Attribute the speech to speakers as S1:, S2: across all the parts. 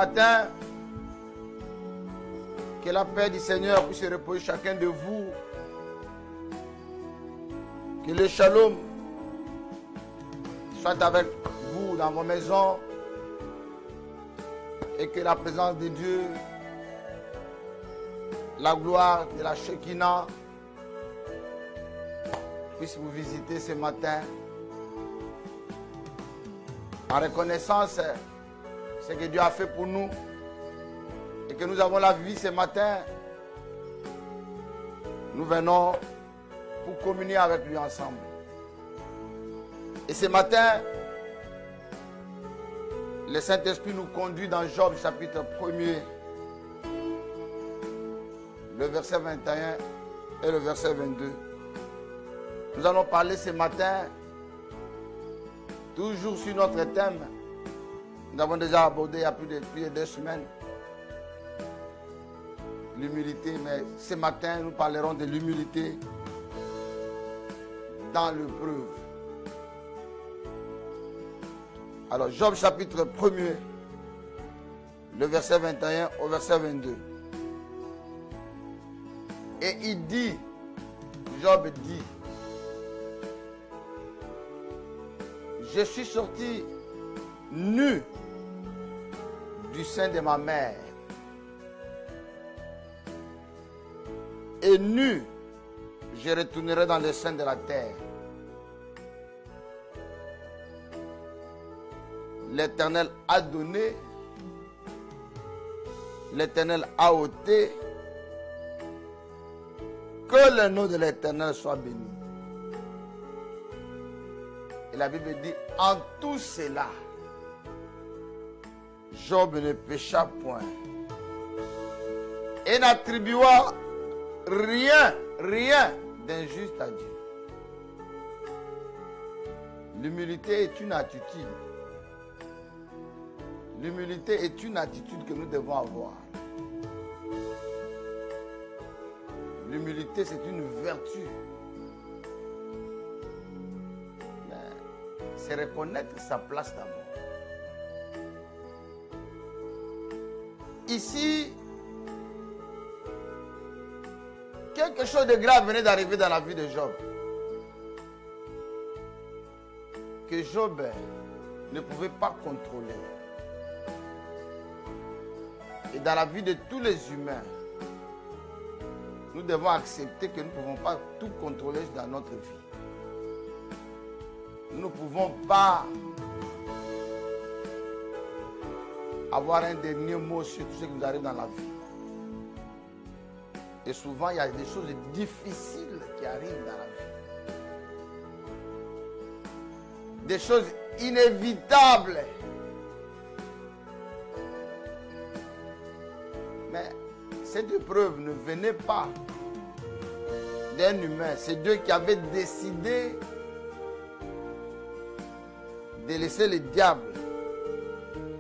S1: matin, que la paix du Seigneur puisse reposer chacun de vous. Que le shalom soit avec vous dans vos maisons. Et que la présence de Dieu, la gloire de la Shekinah puisse vous visiter ce matin. En reconnaissance de ce que Dieu a fait pour nous et que nous avons la vie ce matin, nous venons pour communier avec lui ensemble. Et ce matin, le Saint-Esprit nous conduit dans Job chapitre 1er, le verset 21 et le verset 22. Nous allons parler ce matin, toujours sur notre thème. Nous avons déjà abordé il y a plus de 2 semaines l'humilité, mais ce matin nous parlerons de l'humilité dans l'épreuve. Alors, Job chapitre 1er, le verset 21 au verset 22. Et il dit, Job dit, je suis sorti nu du sein de ma mère. Et nu, je retournerai dans le sein de la terre. L'Éternel a donné, l'Éternel a ôté, que le nom de l'Éternel soit béni. Et la Bible dit, en tout cela, Job ne pécha point et n'attribua rien d'injuste à Dieu. L'humilité est une attitude. L'humilité est une attitude que nous devons avoir. L'humilité, c'est une vertu. C'est reconnaître sa place d'abord. Ici, quelque chose de grave venait d'arriver dans la vie de Job. Que Job ne pouvait pas contrôler. Et dans la vie de tous les humains, nous devons accepter que nous ne pouvons pas tout contrôler dans notre vie. Nous ne pouvons pas avoir un dernier mot sur tout ce qui nous arrive dans la vie. Et souvent, il y a des choses difficiles qui arrivent dans la vie. Des choses inévitables. Mais cette épreuve ne venait pas d'un humain. C'est Dieu qui avait décidé de laisser le diable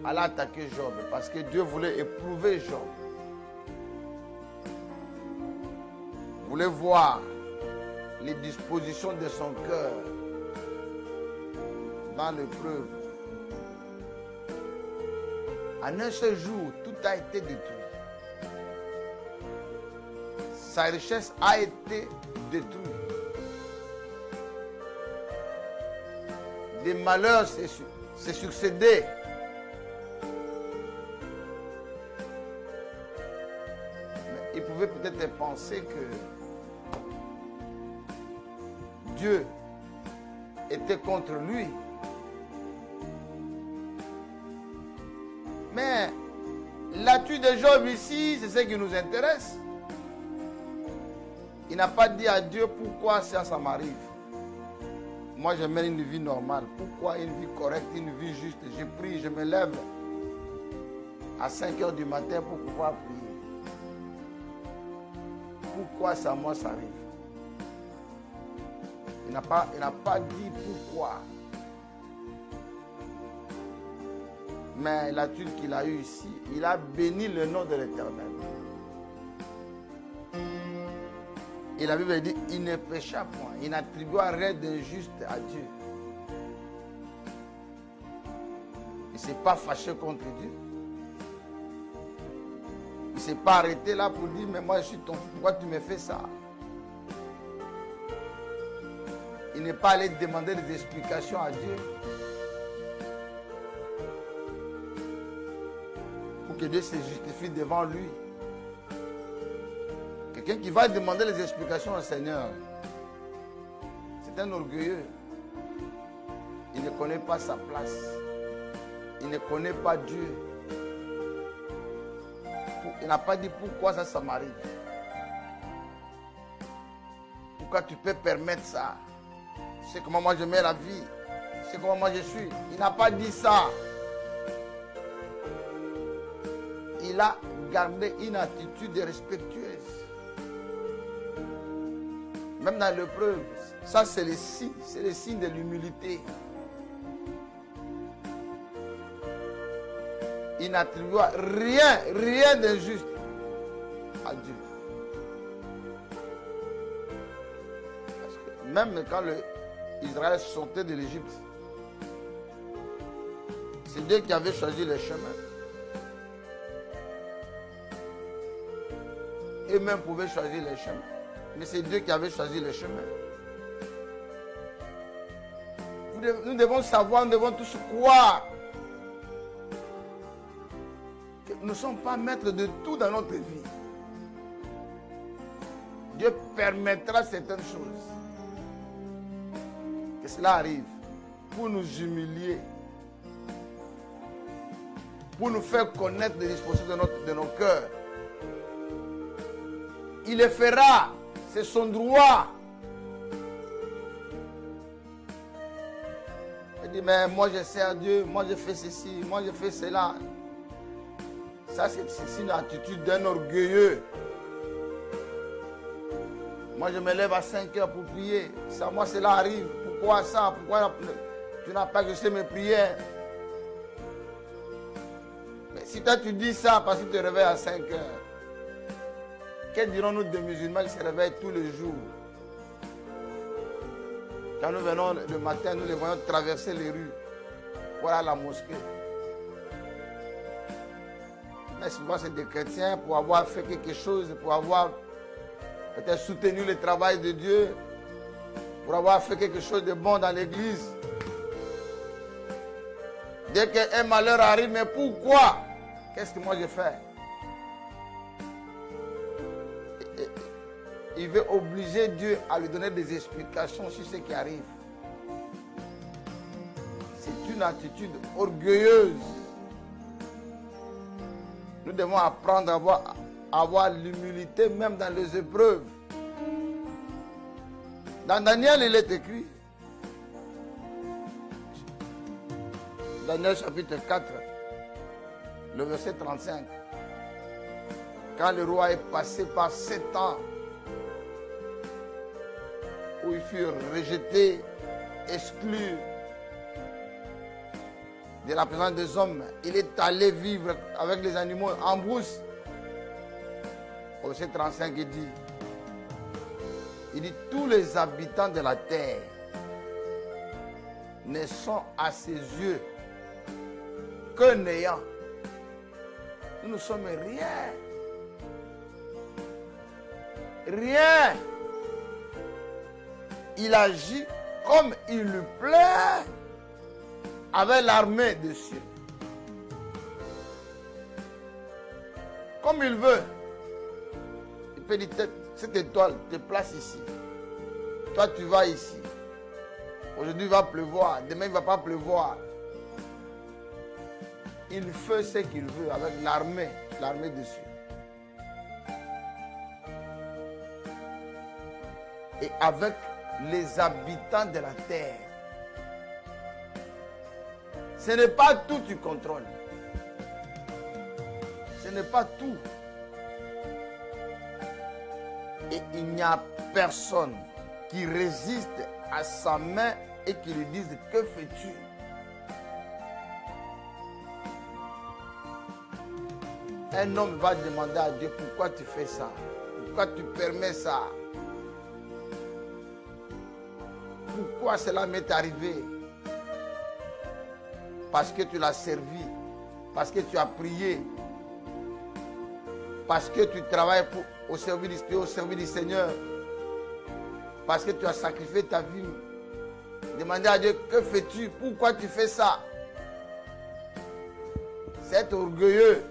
S1: aller attaquer Job. Parce que Dieu voulait éprouver Job. Voulait voir les dispositions de son cœur dans l'épreuve. En un seul jour, tout a été détruit. Sa richesse a été détruite. Des malheurs s'est succédé. Mais il pouvait peut-être penser que Dieu était contre lui. Mais l'attitude de Job ici, c'est ce qui nous intéresse. Il n'a pas dit à Dieu pourquoi ça m'arrive. Moi, je mène une vie normale. Pourquoi une vie correcte, une vie juste? Je prie, je me lève à 5 heures du matin pour pouvoir prier. Pourquoi ça, moi, ça arrive? Il n'a pas dit pourquoi. Mais l'attitude qu'il a eue ici, il a béni le nom de l'Éternel. Et la Bible dit, il ne pécha point. Il n'attribua rien d'injuste à Dieu. Il ne s'est pas fâché contre Dieu. ne s'est pas arrêté là pour dire, mais moi je suis ton fils, pourquoi tu me fais ça? Il n'est pas allé demander des explications à Dieu. Pour que Dieu se justifie devant lui. Quelqu'un qui va demander les explications au Seigneur, c'est un orgueilleux. Il ne connaît pas sa place. Il ne connaît pas Dieu. Il n'a pas dit pourquoi ça m'arrive. Pourquoi tu peux permettre ça? Tu sais comment moi je mets la vie. Tu sais comment moi je suis. Il n'a pas dit ça. Il a gardé une attitude respectueuse. Même dans l'épreuve, ça c'est le signe de l'humilité. Il n'attribua rien d'injuste à Dieu. Parce que même quand Israël sortait de l'Égypte, c'est Dieu qui avait choisi le chemin. Eux-mêmes pouvaient choisir les chemins. Mais c'est Dieu qui avait choisi le chemin. Nous devons savoir, nous devons tous croire que nous ne sommes pas maîtres de tout dans notre vie. Dieu permettra certaines choses. Que cela arrive pour nous humilier, pour nous faire connaître les dispositions de nos cœurs. Il le fera. C'est son droit. Il dit, mais moi je sers Dieu, moi je fais ceci, moi je fais cela. Ça c'est une attitude d'un orgueilleux. Moi je me lève à 5 heures pour prier. Ça, moi cela arrive. Pourquoi ça? Pourquoi tu n'as pas exaucé mes prières? Mais si toi tu dis ça parce que tu te réveilles à 5 heures, que dirons-nous des musulmans qui se réveillent tous les jours? Quand nous venons le matin, nous les voyons traverser les rues pour aller à la mosquée. Mais souvent c'est des chrétiens pour avoir fait quelque chose, pour avoir peut-être soutenu le travail de Dieu, pour avoir fait quelque chose de bon dans l'église. Dès qu'un malheur arrive, mais pourquoi? Qu'est-ce que moi je fais? Il veut obliger Dieu à lui donner des explications sur ce qui arrive. C'est une attitude orgueilleuse. Nous devons apprendre à avoir l'humilité même dans les épreuves. Dans Daniel, il est écrit, Daniel chapitre 4, le verset 35, quand le roi est passé par 7 ans, où il fut rejeté, exclu de la présence des hommes. Il est allé vivre avec les animaux en brousse. Au verset 35, il dit, tous les habitants de la terre ne sont à ses yeux que néant. Nous ne sommes rien. Rien. Il agit comme il lui plaît avec l'armée des cieux. Comme il veut. Il peut dire, cette étoile te place ici. Toi, tu vas ici. Aujourd'hui, il va pleuvoir. Demain, il ne va pas pleuvoir. Il fait ce qu'il veut avec l'armée des cieux. Et avec les habitants de la terre. Ce n'est pas tout tu contrôles. Ce n'est pas tout. Et il n'y a personne qui résiste à sa main et qui lui dise, que fais-tu? Un homme va demander à Dieu, pourquoi tu fais ça? Pourquoi tu permets ça? Pourquoi cela m'est arrivé? Parce que tu l'as servi, parce que tu as prié, Parce que tu travailles au service du Seigneur. Parce que tu as sacrifié ta vie. Demandez à Dieu, que fais-tu? Pourquoi tu fais ça? C'est être orgueilleux.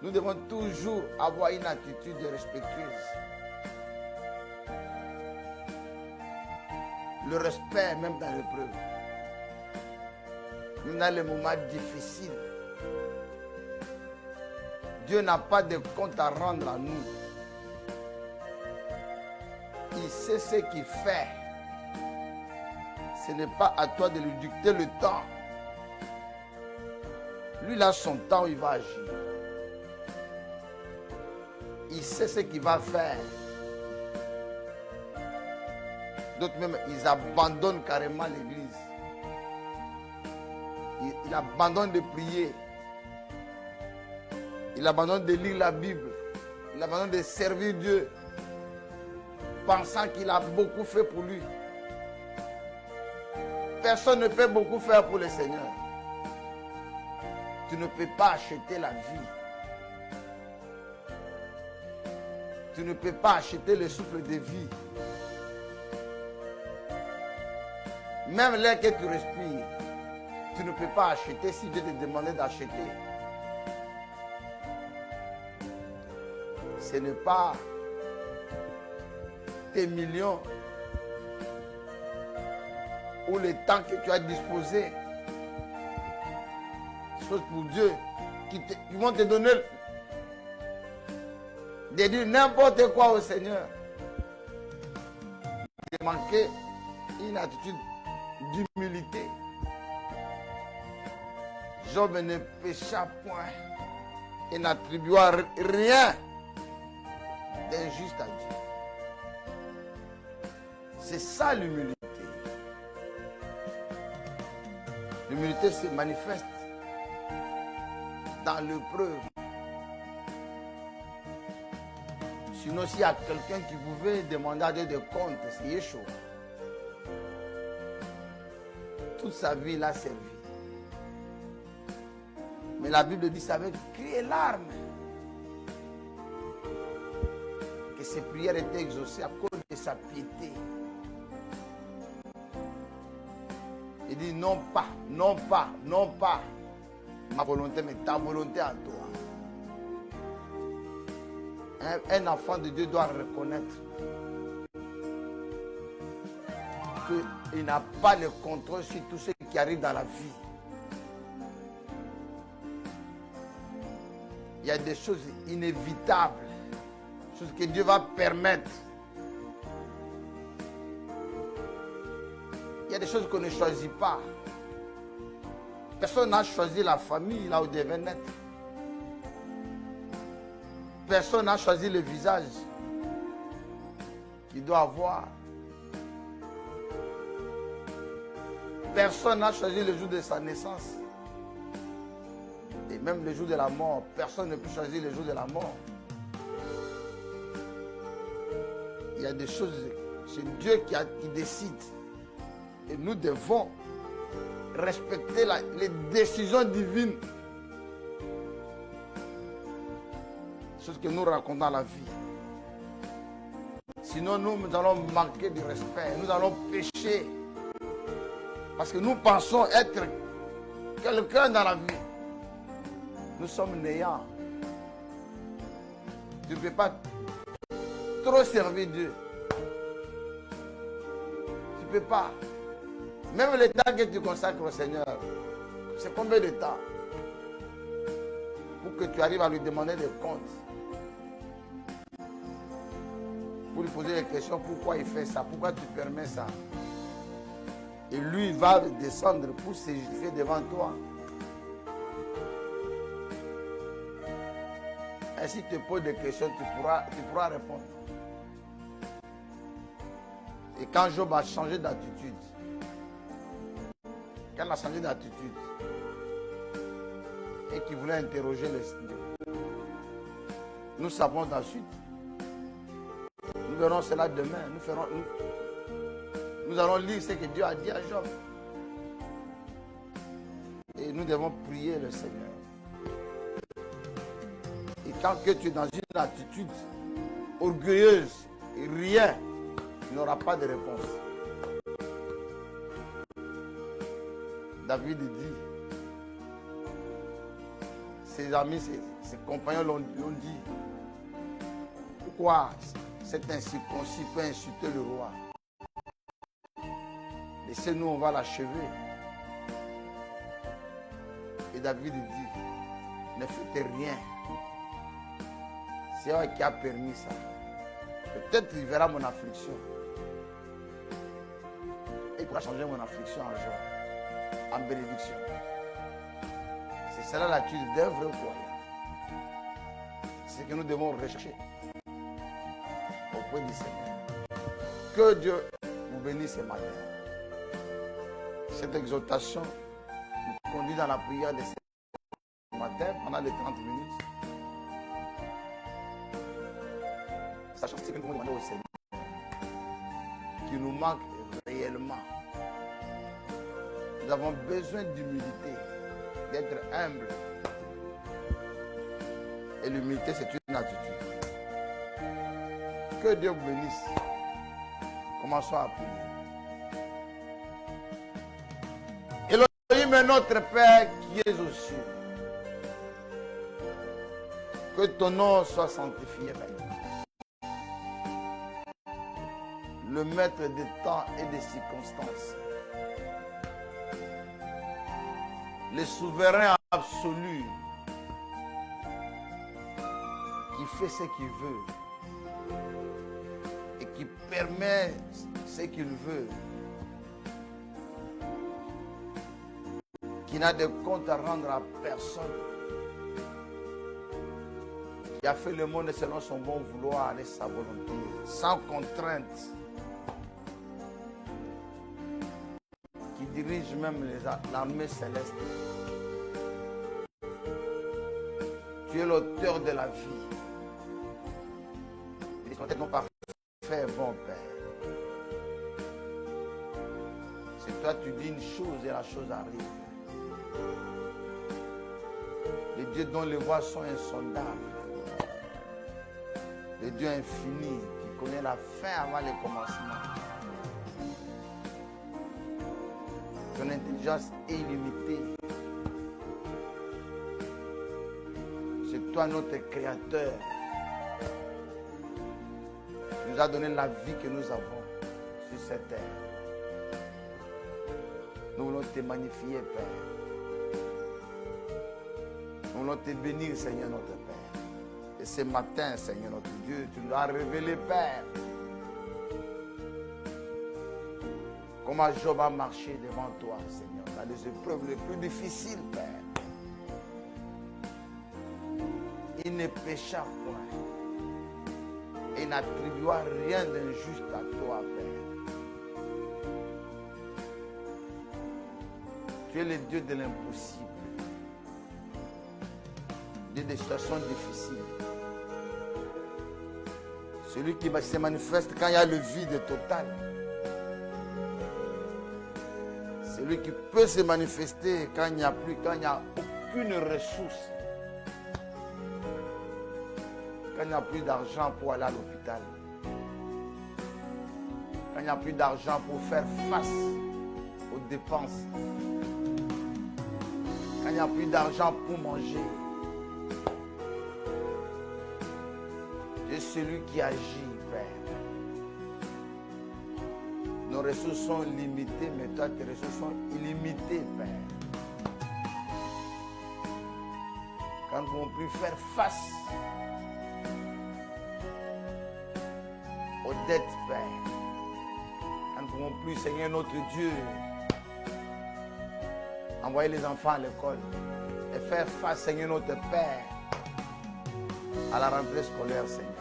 S1: Nous devons toujours avoir une attitude respectueuse. Le respect même dans l'épreuve. Même dans les moments difficiles. Dieu n'a pas de compte à rendre à nous. Il sait ce qu'il fait. Ce n'est pas à toi de lui dicter le temps. Lui, il a son temps où il va agir. Il sait ce qu'il va faire. D'autres même, ils abandonnent carrément l'église. Ils abandonnent de prier. Ils abandonnent de lire la Bible. Ils abandonnent de servir Dieu. Pensant qu'il a beaucoup fait pour lui. Personne ne peut beaucoup faire pour le Seigneur. Tu ne peux pas acheter la vie. Tu ne peux pas acheter le souffle de vie. Même l'air que tu respires, tu ne peux pas acheter si Dieu te demandait d'acheter. Ce n'est pas tes millions ou le temps que tu as disposé. Chose pour Dieu qui vont te donner de dire n'importe quoi au Seigneur. De manquer une attitude d'humilité. Job ne pécha point et n'attribua rien d'injuste à Dieu. C'est ça l'humilité. L'humilité se manifeste dans l'épreuve. Sinon, s'il y a quelqu'un qui pouvait demander à Dieu des comptes, c'est Yeshua. Toute sa vie, il a servi. Mais la Bible dit ça avec cri et larmes que ses prières étaient exaucées à cause de sa piété. Il dit non pas, non pas, non pas ma volonté, mais ta volonté à toi. Un enfant de Dieu doit reconnaître qu'il n'a pas le contrôle sur tout ce qui arrive dans la vie. Il y a des choses inévitables, choses que Dieu va permettre. Il y a des choses qu'on ne choisit pas. Personne n'a choisi la famille là où il devait naître. Personne n'a choisi le visage qu'il doit avoir. Personne n'a choisi le jour de sa naissance. Et même le jour de la mort, personne ne peut choisir le jour de la mort. Il y a des choses, c'est Dieu qui décide. Et nous devons respecter les décisions divines. Chose que nous racontons dans la vie. Sinon, nous allons manquer de respect. Nous allons pécher. Parce que nous pensons être quelqu'un dans la vie. Nous sommes néants. Tu ne peux pas trop servir Dieu. Tu ne peux pas. Même le temps que tu consacres au Seigneur, c'est combien de temps pour que tu arrives à lui demander des comptes? Pour lui poser des questions, pourquoi il fait ça, pourquoi tu permets ça? Et lui va descendre pour se justifier devant toi. Et s'il te pose des questions, tu pourras répondre. Et quand Job a changé d'attitude, quand il a changé d'attitude et qu'il voulait interroger le Seigneur, nous savons ensuite. Nous verrons cela demain. Nous allons lire ce que Dieu a dit à Job. Et nous devons prier le Seigneur. Tant que tu es dans une attitude orgueilleuse, rien, tu n'auras pas de réponse. David dit, ses amis, ses compagnons l'ont dit, pourquoi cet incirconcis peut insulter le roi? Laissez-nous, on va l'achever. Et David dit, ne faites rien. C'est lui qui a permis ça. Peut-être il verra mon affliction. Et il pourra changer mon affliction en joie, en bénédiction. C'est cela l'attitude d'un vrai croyant. C'est ce que nous devons rechercher auprès du Seigneur. Que Dieu vous bénisse ce matin. Cette exhortation nous conduit dans la prière de ce matin pendant les 30 minutes. Sachant ce que nous demandons au Seigneur, qui nous manque réellement. Nous avons besoin d'humilité, d'être humble. Et l'humilité, c'est une attitude. Que Dieu vous bénisse. Commençons à prier. Elohim, notre Père qui es aux cieux, que ton nom soit sanctifié, Père. Le maître des temps et des circonstances. Le souverain absolu qui fait ce qu'il veut et qui permet ce qu'il veut, qui n'a de compte à rendre à personne, qui a fait le monde selon son bon vouloir et sa volonté, sans contrainte, qui dirige même l'armée céleste. Tu es l'auteur de la vie. Et peut-être non parfait, bon Père. C'est toi, tu dis une chose et la chose arrive. Le Dieu dont les voies sont insondables. Le Dieu infini qui connaît la fin avant le commencement. Ton intelligence est illimitée. C'est toi notre Créateur. Tu nous as donné la vie que nous avons sur cette terre. Nous voulons te magnifier, Père. Nous voulons te bénir, Seigneur notre Père. Et ce matin, Seigneur notre Dieu, tu nous as révélé, Père, comment Job a marché devant toi, Seigneur, dans les épreuves les plus difficiles, Père. Il ne pécha point. Et n'attribua rien d'injuste à toi, Père. Tu es le Dieu de l'impossible. Dieu des situations difficiles. Celui qui se manifeste quand il y a le vide total. Celui qui peut se manifester quand il n'y a plus, quand il n'y a aucune ressource. Quand il n'y a plus d'argent pour aller à l'hôpital. Quand il n'y a plus d'argent pour faire face aux dépenses. Quand il n'y a plus d'argent pour manger. Tu es celui qui agit, Père. Nos ressources sont limitées, mais toi, tes ressources sont illimitées, Père. Quand nous ne pouvons plus faire face aux dettes, Père. Quand nous ne pouvons plus, Seigneur notre Dieu, envoyer les enfants à l'école et faire face, Seigneur notre Père, à la rentrée scolaire, Seigneur.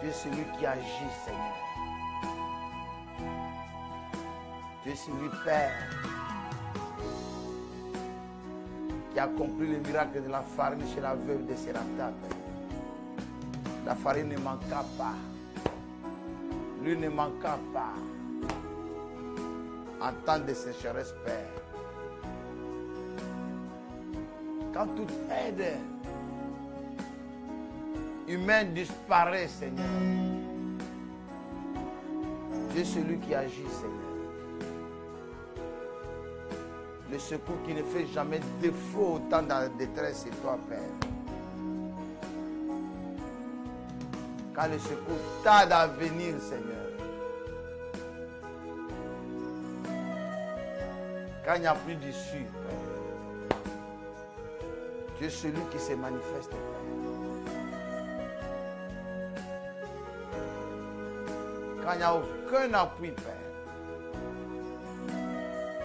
S1: Tu es celui qui agit, Seigneur. Tu es celui, Père, qui a accompli le miracle de la farine chez la veuve de Sérapta, Père. La farine ne manqua pas. Lui ne manqua pas. En temps de sécheresse, Père. Quand toute aide humaine disparaît, Seigneur, tu es celui qui agit, Seigneur. Le secours qui ne fait jamais défaut au temps de la détresse, c'est toi, Père. Quand le secours tarde à venir, Seigneur. Quand il n'y a plus d'issue, Père. Tu es celui qui se manifeste, Père. Quand il n'y a aucun appui, Père.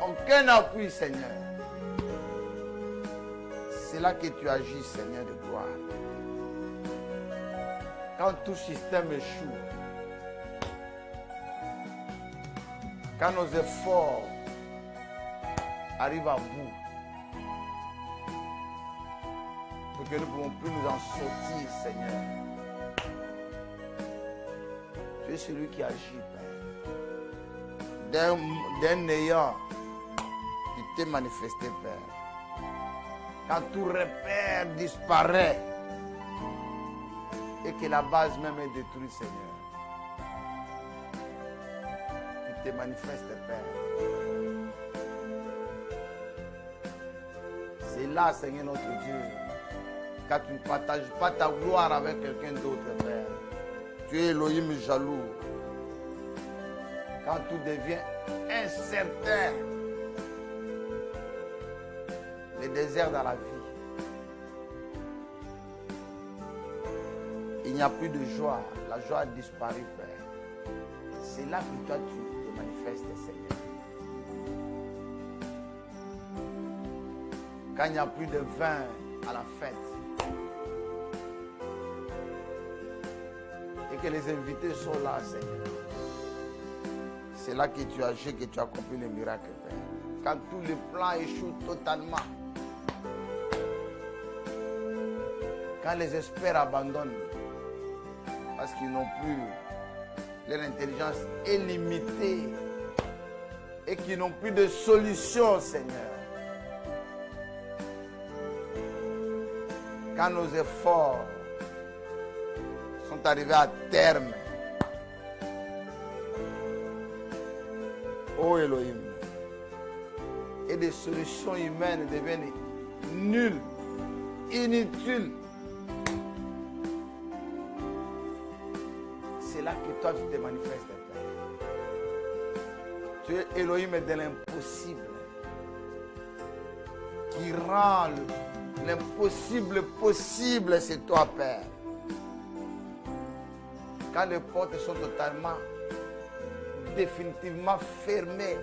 S1: Aucun appui, Seigneur. C'est là que tu agis, Seigneur de gloire. Quand tout système échoue, quand nos efforts arrivent à bout, pour que nous ne pouvons plus nous en sortir, Seigneur. Tu es celui qui agit, Père. D'un néant, tu t'es manifesté, Père. Quand tout repère disparaît et que la base même est détruite, Seigneur, tu te manifestes, Père. C'est là, Seigneur notre Dieu, quand tu ne partages pas ta gloire avec quelqu'un d'autre, Père. Tu es Elohim jaloux. Quand tout devient incertain, le désert dans la vie, il n'y a plus de joie. La joie a disparu, Père. C'est là que toi, tu te manifestes, Seigneur. Quand il n'y a plus de vin à la fête, et que les invités sont là, Seigneur, c'est là que tu agis, que tu accomplis le miracle, Père. Quand tous les plans échouent totalement, quand les experts abandonnent, parce qu'ils n'ont plus, leur intelligence est limitée, et qu'ils n'ont plus de solution, Seigneur. Quand nos efforts sont arrivés à terme, ô Elohim, et des solutions humaines deviennent nulles, inutiles, c'est là que toi tu te manifestes, Père. Tu es Elohim de l'impossible, qui rend l'impossible possible, c'est toi, Père. Quand les portes sont totalement, définitivement fermées,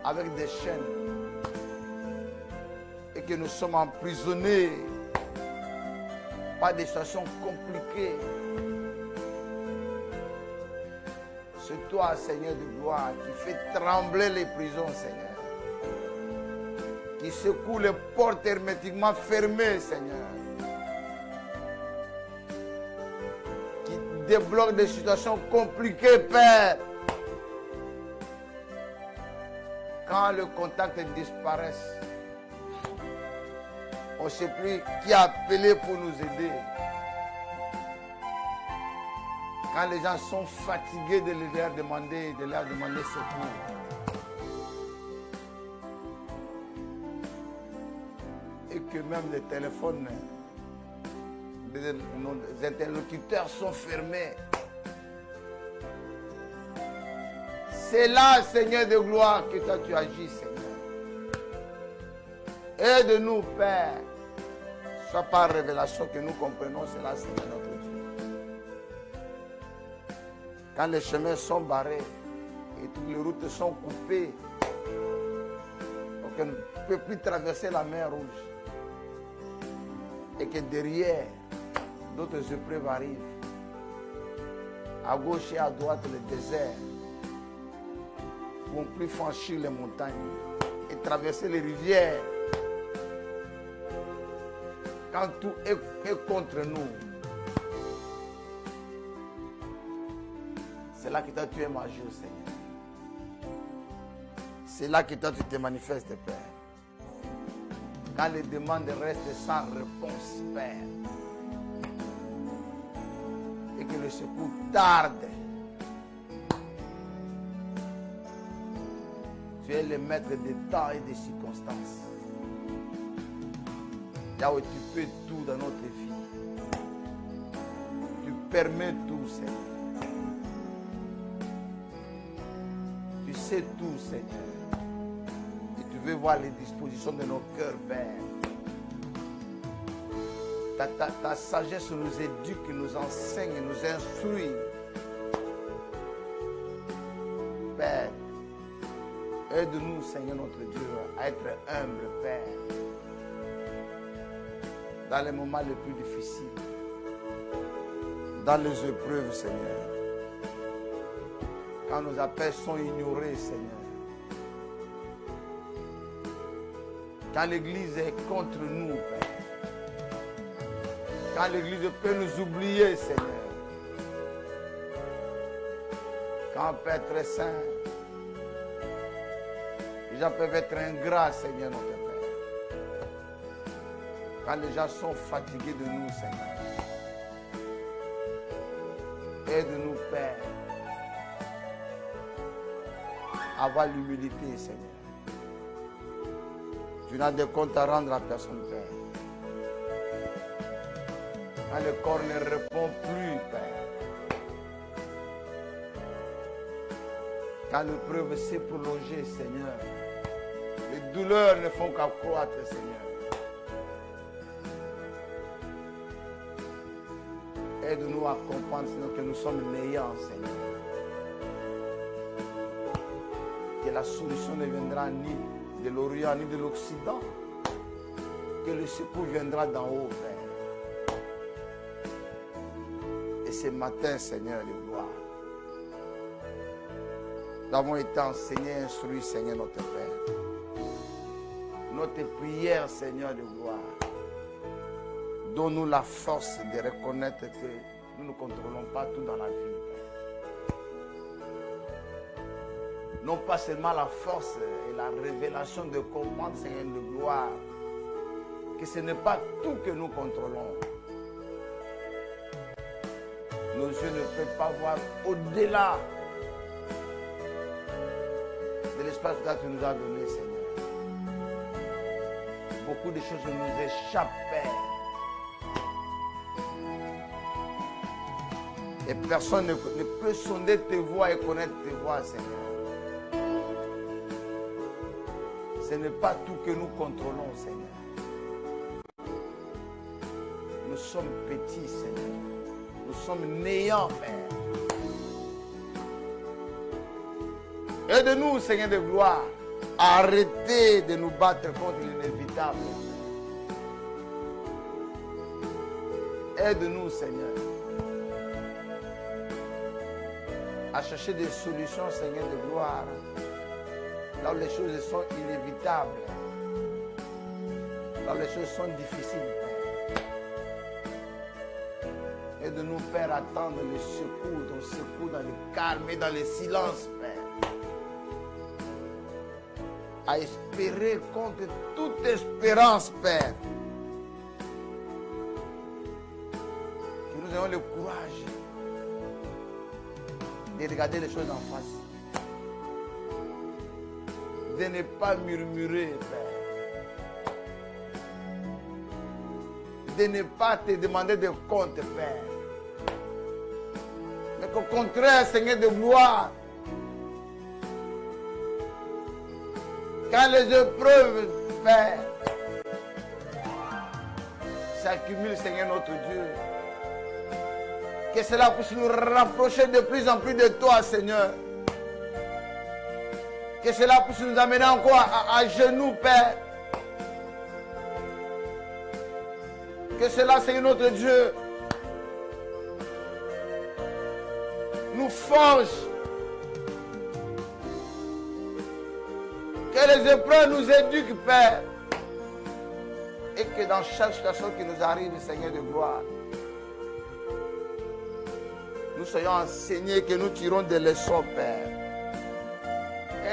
S1: avec des chaînes, et que nous sommes emprisonnés par des situations compliquées, c'est toi, Seigneur de gloire, qui fait trembler les prisons, Seigneur. Qui secoue les portes hermétiquement fermées, Seigneur. Qui débloque des situations compliquées, Père. Quand le contact disparaît, on ne sait plus qui a appelé pour nous aider. Quand les gens sont fatigués de leur demander secours. Et que même les téléphones de nos interlocuteurs sont fermés. C'est là, Seigneur de gloire, que toi tu agis, Seigneur. Aide-nous, Père. Soit par révélation que nous comprenons cela, Seigneur notre Dieu. Quand les chemins sont barrés et toutes les routes sont coupées, donc on ne peut plus traverser la mer Rouge. Et que derrière, d'autres épreuves arrivent. À gauche et à droite, le désert. Pour ne plus franchir les montagnes et traverser les rivières. Quand tout est contre nous, c'est là que toi tu es majeur, Seigneur. C'est là que toi tu te manifestes, Père. Quand les demandes restent sans réponse, Père. Et que le secours tarde. Tu es le maître des temps et des circonstances. Là où tu fais tout dans notre vie. Tu permets tout, Seigneur. Tu sais tout, Seigneur. Et tu veux voir les dispositions de nos cœurs, Père. Ta sagesse nous éduque, nous enseigne, nous instruit. Père, aide-nous, Seigneur notre Dieu, à être humble, Père. Dans les moments les plus difficiles. Dans les épreuves, Seigneur. Quand nos appels sont ignorés, Seigneur. Quand l'Église est contre nous, Père. Quand l'Église peut nous oublier, Seigneur. Quand Père très saint, les gens peuvent être ingrats, Seigneur notre Père. Quand les gens sont fatigués de nous, Seigneur. Aide-nous, Père, à avoir l'humilité, Seigneur. Tu n'as de compte à rendre à personne, Père. Quand le corps ne répond plus, Père. Quand l'épreuve s'est prolongée, Seigneur. Les douleurs ne font qu'accroître, Seigneur. Aide-nous à comprendre, Seigneur, que nous sommes néants, Seigneur. Que la solution ne viendra ni de l'Orient ni de l'Occident. Que le secours viendra d'en haut, Père. Et ce matin, Seigneur de gloire, nous avons été enseignés, instruits, Seigneur notre Père. Notre prière, Seigneur de gloire, donne-nous la force de reconnaître que nous ne contrôlons pas tout dans la vie, Père. Non pas seulement la force et la révélation de comprendre, Seigneur de gloire, que ce n'est pas tout que nous contrôlons. Nos yeux ne peuvent pas voir au-delà de l'espace que tu nous as donné, Seigneur. Beaucoup de choses nous échappent, Père. Et personne ne peut sonder tes voies et connaître tes voies, Seigneur. Ce n'est pas tout que nous contrôlons, Seigneur. Nous sommes petits, Seigneur. Nous sommes néants, Père. Aide-nous, Seigneur de gloire, à arrêter de nous battre contre l'inévitable. Aide-nous, Seigneur, à chercher des solutions, Seigneur de gloire, là où les choses sont inévitables, là où les choses sont difficiles, Père. Aide-nous, Père, à attendre le secours, ton secours dans le calme et dans le silence, Père. À espérer contre toute espérance, Père. Que nous ayons le courage de regarder les choses en face. De ne pas murmurer, Père. De ne pas te demander de compte, Père. Mais qu'au contraire, Seigneur de gloire, quand les épreuves, Père, s'accumulent, Seigneur notre Dieu, que cela puisse nous rapprocher de plus en plus de toi, Seigneur. Que cela puisse nous amener encore à genoux, Père. Que cela, Seigneur notre Dieu, nous forge. Que les épreuves nous éduquent, Père. Et que dans chaque situation qui nous arrive, Seigneur de gloire, nous soyons enseignés, que nous tirons des leçons, Père.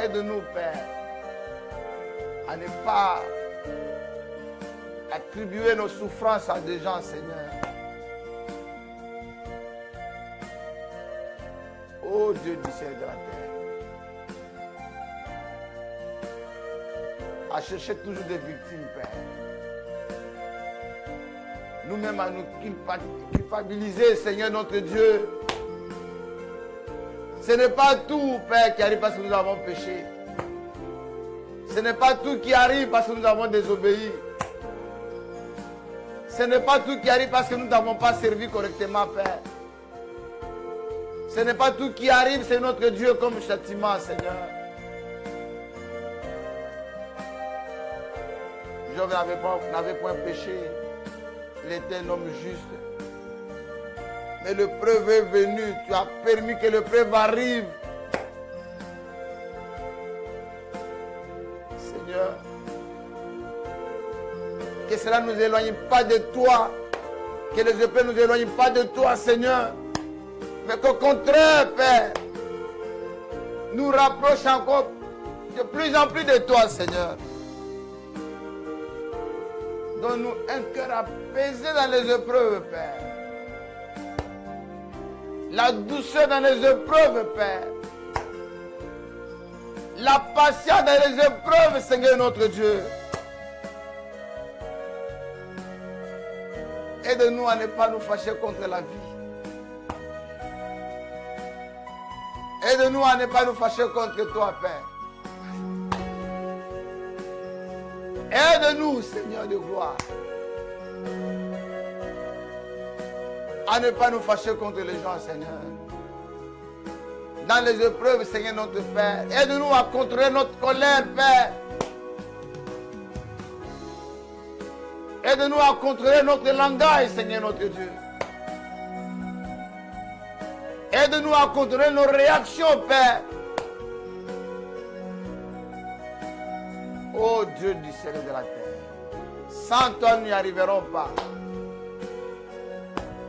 S1: Aide-nous, Père, à ne pas attribuer nos souffrances à des gens, Seigneur. Oh Dieu du ciel et de la terre. À chercher toujours des victimes, Père. Nous-mêmes à nous culpabiliser, Seigneur notre Dieu. Ce n'est pas tout, Père, qui arrive parce que nous avons péché. Ce n'est pas tout qui arrive parce que nous avons désobéi. Ce n'est pas tout qui arrive parce que nous n'avons pas servi correctement, Père. Ce n'est pas tout qui arrive, c'est notre Dieu comme châtiment, Seigneur. Job n'avait point péché. Il était un homme juste. Mais l'épreuve est venue. Tu as permis que l'épreuve arrive. Seigneur, que cela ne nous éloigne pas de toi. Que les épreuves ne nous éloignent pas de toi, Seigneur. Mais qu'au contraire, Père, nous rapproche encore de plus en plus de toi, Seigneur. Donne-nous un cœur apaisé dans les épreuves, Père. La douceur dans les épreuves, Père. La patience dans les épreuves, Seigneur notre Dieu. Aide-nous à ne pas nous fâcher contre la vie. Aide-nous à ne pas nous fâcher contre toi, Père. Aide-nous, Seigneur de gloire, à ne pas nous fâcher contre les gens, Seigneur. Dans les épreuves, Seigneur notre Père, aide-nous à contrôler notre colère, Père. Aide-nous à contrôler notre langage, Seigneur notre Dieu. Aide-nous à contrôler nos réactions, Père. Oh Dieu du ciel et de la terre. Sans toi, nous n'y arriverons pas.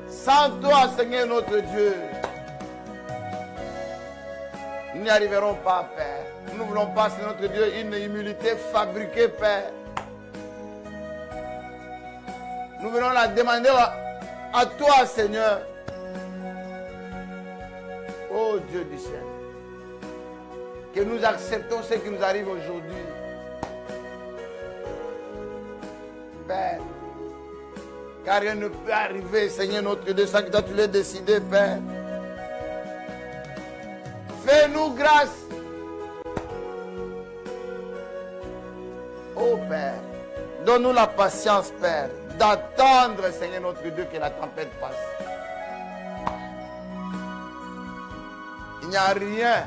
S1: Sans toi, Seigneur notre Dieu, nous n'y arriverons pas, Père. Nous ne voulons pas, Seigneur notre Dieu, une humilité fabriquée, Père. Nous venons la demander à toi, Seigneur. Oh Dieu du ciel, que nous acceptons ce qui nous arrive aujourd'hui. Père, car rien ne peut arriver, Seigneur notre Dieu, ça que toi tu l'as décidé, Père. Fais-nous grâce. Oh Père, donne-nous la patience, Père, d'attendre, Seigneur notre Dieu, que la tempête passe. Il n'y a rien.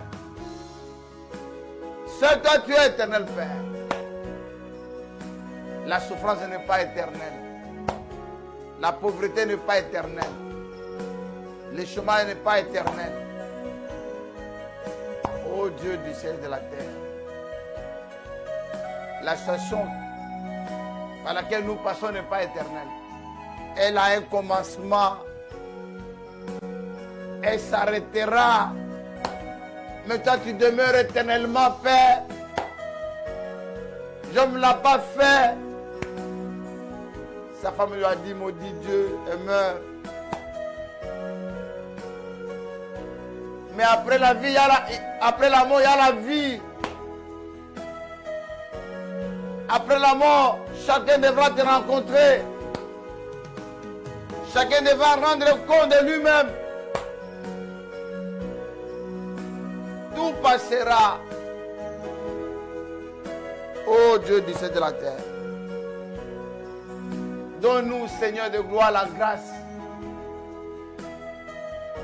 S1: Seul toi tu es éternel, Père. La souffrance n'est pas éternelle. La pauvreté n'est pas éternelle. Le chômage n'est pas éternel. Oh Dieu du ciel et de la terre. La situation par laquelle nous passons n'est pas éternelle. Elle a un commencement. Elle s'arrêtera. Mais toi tu demeures éternellement, Père. Je ne me l'ai pas fait. Sa femme lui a dit, maudit Dieu, et meurt. Mais après la vie, après la mort, il y a la vie. Après la mort, chacun devra te rencontrer. Chacun devra rendre compte de lui-même. Tout passera. Oh Dieu du ciel de la terre. Donne-nous, Seigneur de gloire, la grâce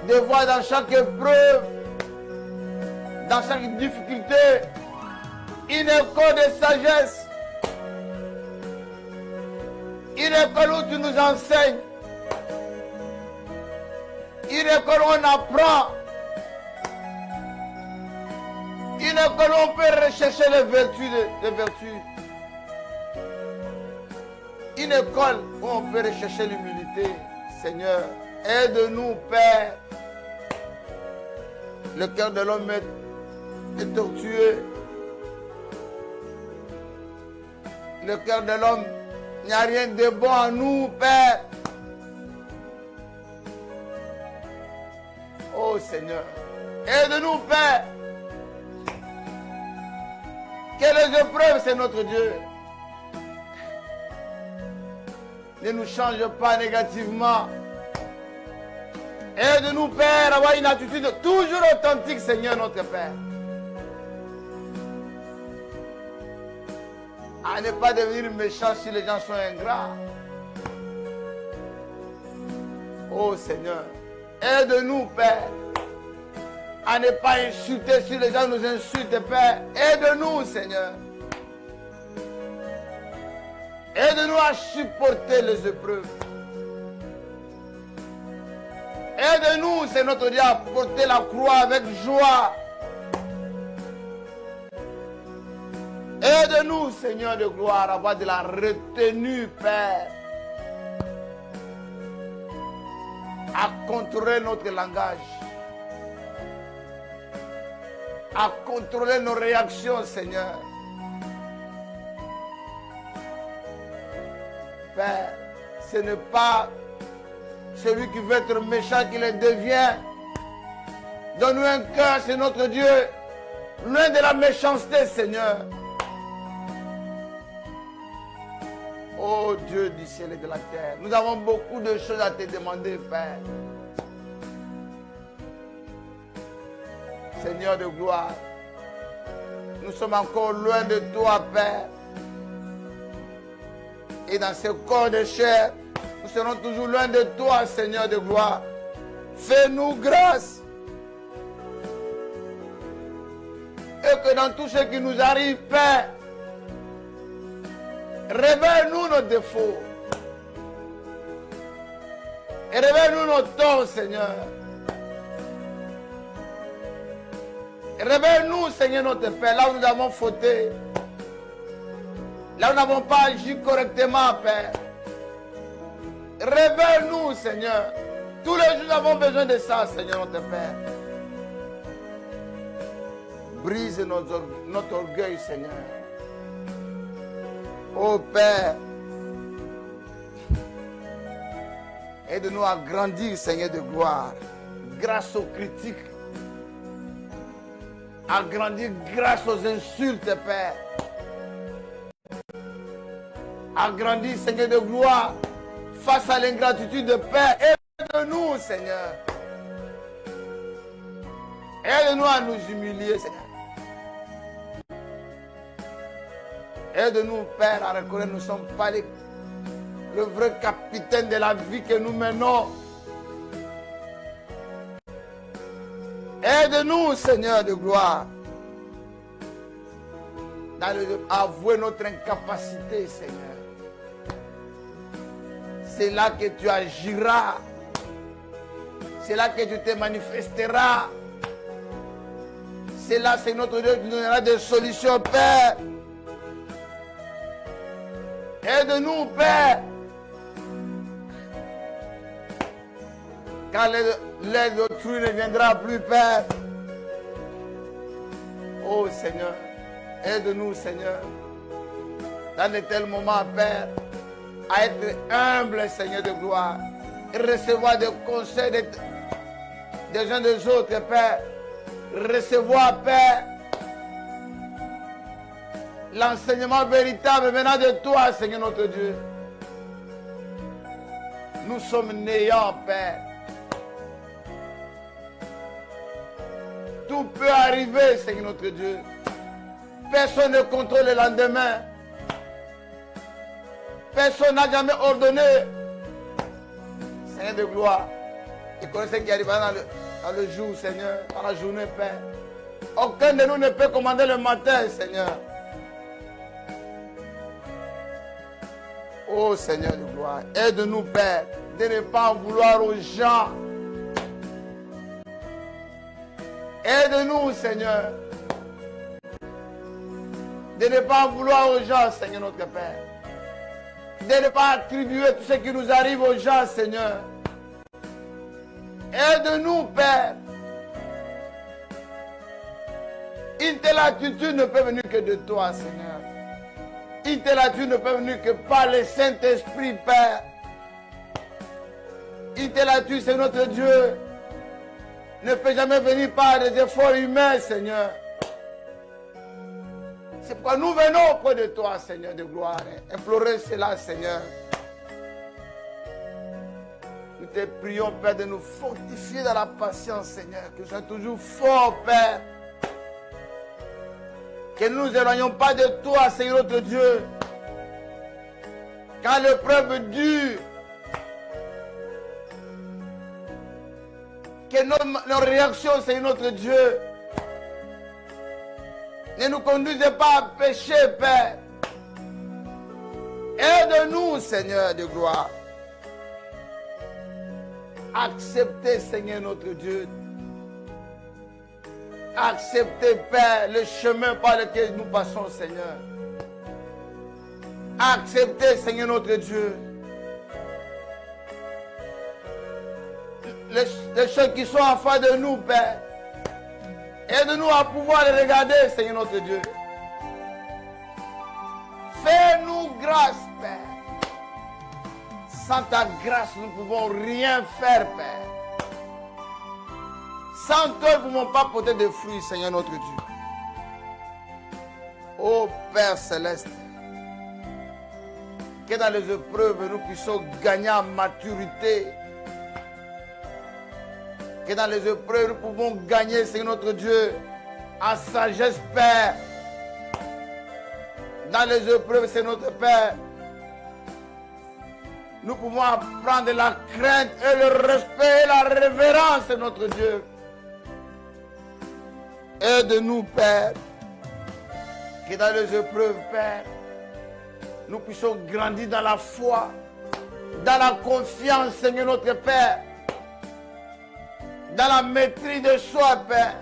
S1: de voir dans chaque épreuve, dans chaque difficulté, une école de sagesse, une école où tu nous enseignes, une école où on apprend, une école où on peut rechercher les vertus, une école où on peut rechercher l'humilité. Seigneur, aide-nous, Père. Le cœur de l'homme est tortueux. Le cœur de l'homme Il n'y a rien de bon en nous, Père. Oh Seigneur, aide-nous, Père. Quelles épreuves, c'est notre Dieu. Ne nous change pas négativement. Aide-nous, Père, à avoir une attitude toujours authentique, Seigneur, notre Père. À ne pas devenir méchant si les gens sont ingrats. Oh Seigneur, aide-nous, Père, à ne pas insulter si les gens nous insultent, Père. Aide-nous, Seigneur. Aide-nous à supporter les épreuves. Aide-nous, c'est notre Dieu, à porter la croix avec joie. Aide-nous, Seigneur de gloire, à avoir de la retenue, Père. À contrôler notre langage. À contrôler nos réactions, Seigneur. Père, ce n'est pas celui qui veut être méchant qui le devient. Donne-nous un cœur, c'est notre Dieu, loin de la méchanceté, Seigneur. Oh Dieu du ciel et de la terre, nous avons beaucoup de choses à te demander, Père. Seigneur de gloire, nous sommes encore loin de toi, Père. Et dans ce corps de chair, nous serons toujours loin de toi, Seigneur de gloire. Fais-nous grâce. Et que dans tout ce qui nous arrive, Père, révèle-nous nos défauts. Et révèle-nous nos torts, Seigneur. Et révèle-nous, Seigneur, notre Père, là où nous avons fauté. Là où nous n'avons pas agi correctement, Père. Révèle-nous, Seigneur. Tous les jours, nous avons besoin de ça, Seigneur, notre Père. Brise notre orgueil, Seigneur. Oh Père, aide-nous à grandir, Seigneur de gloire, grâce aux critiques. À grandir grâce aux insultes, Père. À grandir, Seigneur de gloire, face à l'ingratitude de Père. Aide-nous, Seigneur. Aide-nous à nous humilier, Seigneur. Aide-nous, Père, à reconnaître que nous ne sommes pas le vrai capitaine de la vie que nous menons. Aide-nous, Seigneur de gloire, à avouer notre incapacité, Seigneur. C'est là que tu agiras. C'est là que tu te manifesteras. C'est là, c'est notre Dieu qui nous donnera des solutions, Père. Aide-nous, Père. Quand l'aide d'autrui ne viendra plus, Père. Oh Seigneur, aide-nous, Seigneur, dans de tels moments, Père, à être humble, Seigneur de gloire, et recevoir des conseils des uns des autres, Père. Recevoir, Père, l'enseignement véritable venant de toi, Seigneur notre Dieu. Nous sommes néants, Père. Tout peut arriver, Seigneur notre Dieu. Personne ne contrôle le lendemain. Personne n'a jamais ordonné. Seigneur de gloire, tu connais ce qui arrivera dans le jour, Seigneur, dans la journée, Père. Aucun de nous ne peut commander le matin, Seigneur. Oh Seigneur de gloire, aide-nous, Père, de ne pas en vouloir aux gens. Aide-nous, Seigneur, de ne pas en vouloir aux gens, Seigneur notre Père. De ne pas attribuer tout ce qui nous arrive aux gens, Seigneur. Aide-nous, Père. Une telle attitude ne peut venir que de toi, Seigneur. Intellectuel ne peut venir que par le Saint-Esprit, Père. Intellectuel, c'est notre Dieu. Ne peut jamais venir par des efforts humains, Seigneur. C'est pourquoi nous venons auprès de toi, Seigneur de gloire. Implorer cela, Seigneur. Nous te prions, Père, de nous fortifier dans la patience, Seigneur. Que nous soyons toujours forts, Père. Que nous ne nous éloignons pas de toi, Seigneur notre Dieu. Quand l'épreuve dure, que nos réactions, Seigneur notre Dieu, ne nous conduisent pas à pécher, Père. Aide-nous, Seigneur de gloire. Acceptez, Seigneur notre Dieu. Acceptez, Père, le chemin par lequel nous passons, Seigneur. Acceptez, Seigneur notre Dieu, les choses qui sont en face de nous, Père. Aide-nous à pouvoir les regarder, Seigneur notre Dieu. Fais-nous grâce, Père. Sans ta grâce, nous ne pouvons rien faire, Père. Sans toi, nous ne pouvons pas porter de fruits, Seigneur notre Dieu. Ô Père céleste, que dans les épreuves, nous puissions gagner en maturité. Que dans les épreuves, nous pouvons gagner, Seigneur notre Dieu, en sagesse, Père. Dans les épreuves, c'est notre Père. Nous pouvons apprendre la crainte et le respect et la révérence de notre Dieu. Aide-nous, Père, que dans les épreuves, Père, nous puissions grandir dans la foi, dans la confiance, Seigneur notre Père, dans la maîtrise de soi, Père.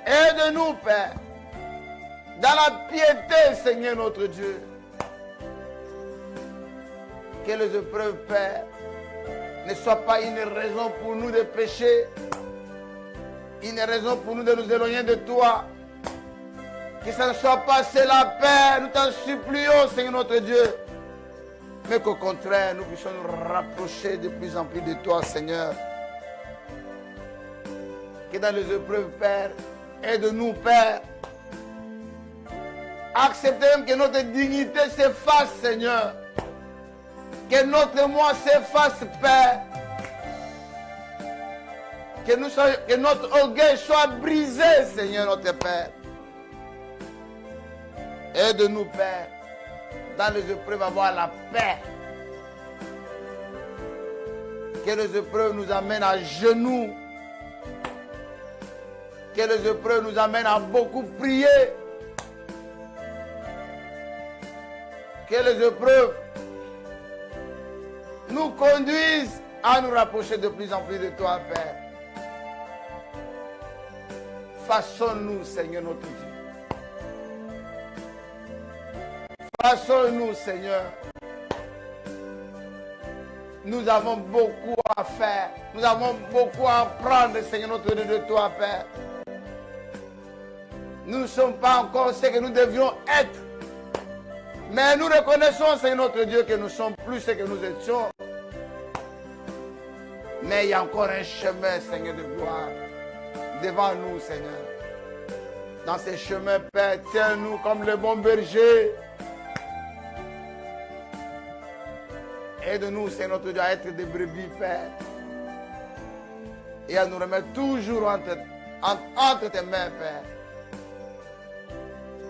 S1: Aide-nous, Père, dans la piété, Seigneur notre Dieu. Que les épreuves, Père, ne soient pas une raison pour nous de pécher, une raison pour nous de nous éloigner de toi. Que ce ne soit pas cela, Père, nous t'en supplions, Seigneur notre Dieu. Mais qu'au contraire, nous puissions nous rapprocher de plus en plus de toi, Seigneur. Que dans les épreuves, Père, aide-nous, Père. Acceptez même que notre dignité s'efface, Seigneur. Que notre moi s'efface, Père. Que notre orgueil soit brisé, Seigneur notre Père. Aide-nous, Père, dans les épreuves, à avoir la paix. Que les épreuves nous amènent à genoux. Que les épreuves nous amènent à beaucoup prier. Que les épreuves nous conduisent à nous rapprocher de plus en plus de toi, Père. Façonne-nous, Seigneur notre Dieu. Façonne-nous, Seigneur. Nous avons beaucoup à faire. Nous avons beaucoup à apprendre, Seigneur notre Dieu, de toi, Père. Nous ne sommes pas encore ce que nous devions être. Mais nous reconnaissons, Seigneur notre Dieu, que nous sommes plus ce que nous étions. Mais il y a encore un chemin, Seigneur de gloire, devant nous, Seigneur. Dans ces chemins, Père, tiens-nous comme le bon berger. Aide-nous, Seigneur notre Dieu, à être des brebis, Père. Et à nous remettre toujours entre tes mains, Père.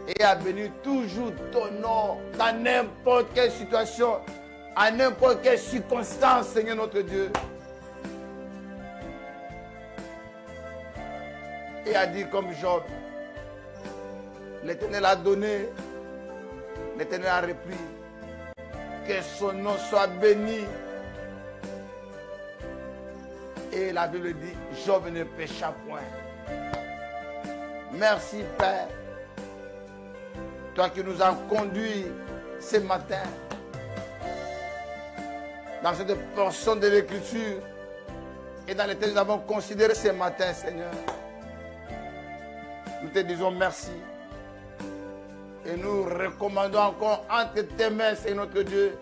S1: Et à bénir toujours ton nom dans n'importe quelle situation, à n'importe quelle circonstance, Seigneur notre Dieu. Et à dire comme Job, l'Éternel a donné, l'Éternel a repris. Que son nom soit béni. Et la Bible dit, Job ne pécha point. Merci, Père. Toi qui nous as conduits ce matin dans cette portion de l'Écriture et dans laquelle nous avons considéré ce matin, Seigneur. Nous te disons merci. Et nous recommandons encore entre tes mains, Seigneur notre Dieu,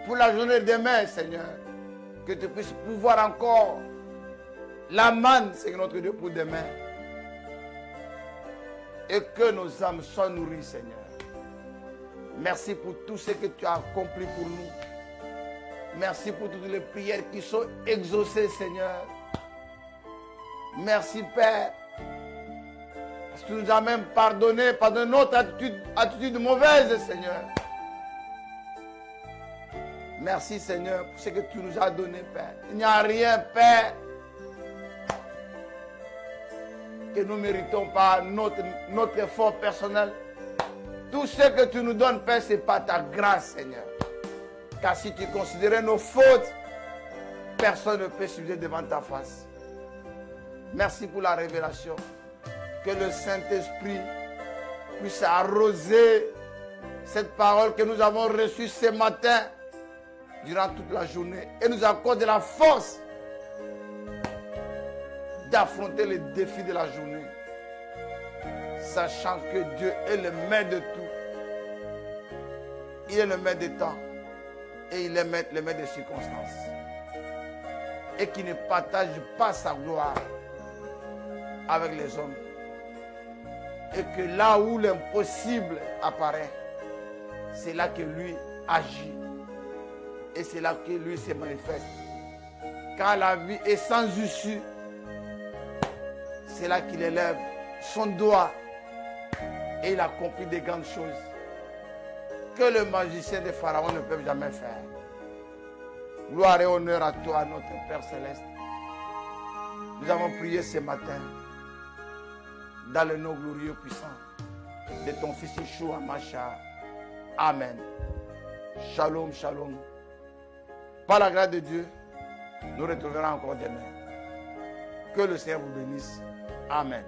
S1: pour la journée de demain, Seigneur, que tu puisses pouvoir encore la manne, Seigneur notre Dieu, pour demain. Et que nos âmes soient nourries, Seigneur. Merci pour tout ce que tu as accompli pour nous. Merci pour toutes les prières qui sont exaucées, Seigneur. Merci, Père. Parce que tu nous as même pardonné notre attitude mauvaise, Seigneur. Merci, Seigneur, pour ce que tu nous as donné, Père. Il n'y a rien, Père, que nous ne méritons pas notre effort personnel. Tout ce que tu nous donnes, Père, c'est par ta grâce, Seigneur. Car si tu considérais nos fautes, personne ne peut subsister devant ta face. Merci pour la révélation. Que le Saint-Esprit puisse arroser cette parole que nous avons reçue ce matin durant toute la journée et nous accorde la force d'affronter les défis de la journée, sachant que Dieu est le maître de tout. Il est le maître des temps et il est le maître des circonstances. Et qui ne partage pas sa gloire avec les hommes. Et que là où l'impossible apparaît, c'est là que lui agit. Et c'est là que lui se manifeste. Quand la vie est sans issue, c'est là qu'il élève son doigt et il accomplit des grandes choses que le magicien de Pharaon ne peut jamais faire. Gloire et honneur à toi, notre Père Céleste. Nous avons prié ce matin dans le nom glorieux puissant de ton Fils Yeshua Mashiach. Amen. Shalom, shalom. Par la grâce de Dieu, nous retrouverons encore demain. Que le Seigneur vous bénisse. Amen.